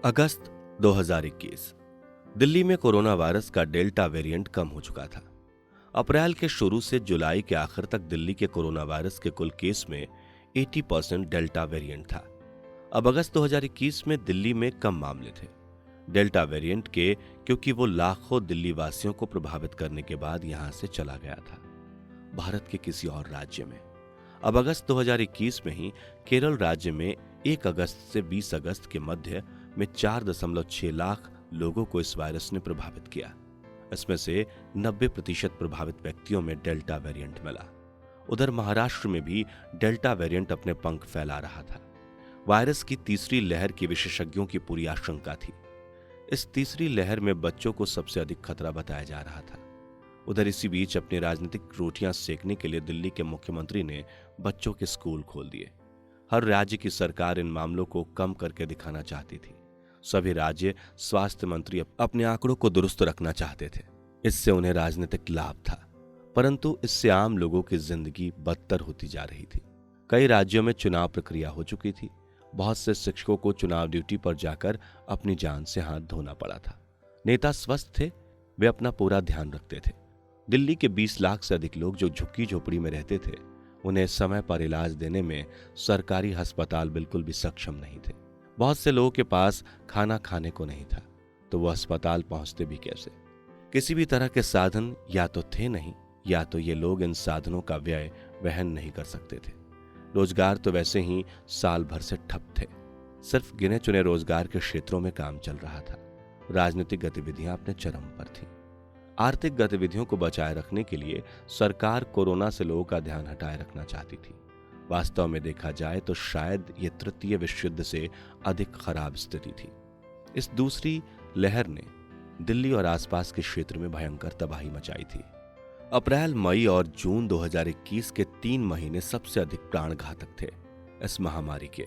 अगस्त 2021। दिल्ली में corona virus का delta variant कम हो चुका था। अप्रैल के शुरू से जुलाई के आखिर तक दिल्ली के कोरोना वायरस के कुल केस में 80% डेल्टा वेरिएंट था। अब अगस्त 2021 में दिल्ली में कम मामले थे डेल्टा वेरिएंट के, क्योंकि वो लाखों दिल्ली वासियों को प्रभावित करने के बाद यहां से चला गया था भारत के किसी और राज्य में। अब अगस्त 2021 में ही केरल राज्य में 1 अगस्त से 20 अगस्त के मध्य में 4.6 लाख लोगों को इस वायरस ने प्रभावित किया। इसमें से 90% प्रभावित व्यक्तियों में डेल्टा वेरिएंट मिला। उधर महाराष्ट्र में भी डेल्टा वेरिएंट अपने पंख फैला रहा था। वायरस की तीसरी लहर की विशेषज्ञों की पूरी आशंका थी। इस तीसरी लहर में बच्चों को सबसे अधिक खतरा बताया जा रहा था। उधर इसी बीच अपनी राजनीतिक रोटियां सेकने के लिए दिल्ली के मुख्यमंत्री ने बच्चों के स्कूल खोल दिए। हर राज्य की सरकार इन मामलों को कम करके दिखाना चाहती थी। सभी राज्य स्वास्थ्य मंत्री अपने आंकड़ों को दुरुस्त रखना चाहते थे। इससे उन्हें राजनीतिक लाभ था, परंतु इससे आम लोगों की जिंदगी बदतर होती जा रही थी। कई राज्यों में चुनाव प्रक्रिया हो चुकी थी। बहुत से शिक्षकों को चुनाव ड्यूटी पर जाकर अपनी जान से हाथ धोना पड़ा था। नेता स्वस्थ थे, वे अपना पूरा ध्यान रखते थे। दिल्ली के 20 लाख से अधिक लोग जो झुग्गी झोपड़ी में रहते थे, उन्हें समय पर इलाज देने में सरकारी अस्पताल बिल्कुल भी सक्षम नहीं थे। बहुत से लोगों के पास खाना खाने को नहीं था, तो वो अस्पताल पहुंचते भी कैसे? किसी भी तरह के साधन या तो थे नहीं, या तो ये लोग इन साधनों का व्यय वहन नहीं कर सकते थे। रोजगार तो वैसे ही साल भर से ठप थे। सिर्फ गिने चुने रोजगार के क्षेत्रों में काम चल रहा था। राजनीतिक गतिविधियां अपने चरम पर थीं। आर्थिक गतिविधियों को बचाए रखने के लिए सरकार कोरोना से लोगों का ध्यान हटाए रखना चाहती थी। वास्तव में देखा जाए तो शायद ये तृतीय विश्व युद्ध से अधिक खराब स्थिति थी। इस दूसरी लहर ने दिल्ली और आसपास के क्षेत्र में भयंकर तबाही मचाई थी। अप्रैल, मई और जून 2021 के 3 महीने सबसे अधिक प्राणघातक थे इस महामारी के।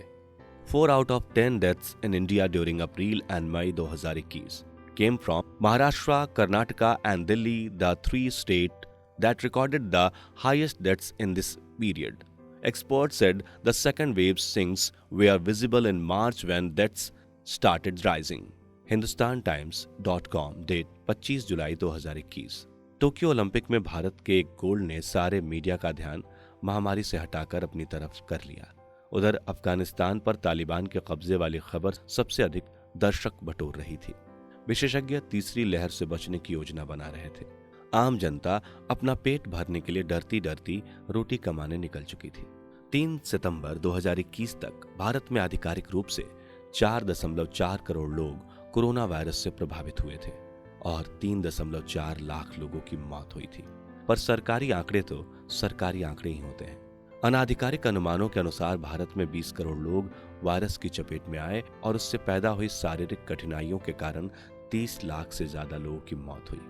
4 out of 10 deaths in India during April and May 2021 came from Maharashtra, Karnataka and Delhi, the 3 states that recorded the highest deaths in this period. Experts said the second wave sinks were visible in March when deaths started rising. hindustantimes.com, date 25 जुलाई 2021। Tokyo Olympic में भारत के एक gold ने सारे media का ध्यान महामारी से हटाकर अपनी तरफ कर लिया। उधर अफगानिस्तान पर तालिबान के कब्जे वाली खबर सबसे अधिक दर्शक बटोर रही थी। विशेषज्ञ तीसरी लहर से बचने की योजना बना रहे थे। आम जनता अपना पेट भरने के लिए डरती डरती रोटी कमाने निकल चुकी थी। 3 सितंबर 2021 तक भारत में आधिकारिक रूप से 4.4 करोड़ लोग कोरोना वायरस से प्रभावित हुए थे और 3.4 लाख लोगों की मौत हुई थी। पर सरकारी आंकड़े तो सरकारी आंकड़े ही होते हैं। अनाधिकारिक अनुमानों के अनुसार भारत में 20 करोड़ लोग वायरस की चपेट में आए और उससे पैदा हुई शारीरिक कठिनाइयों के कारण 30 लाख से ज्यादा लोगों की मौत हुई।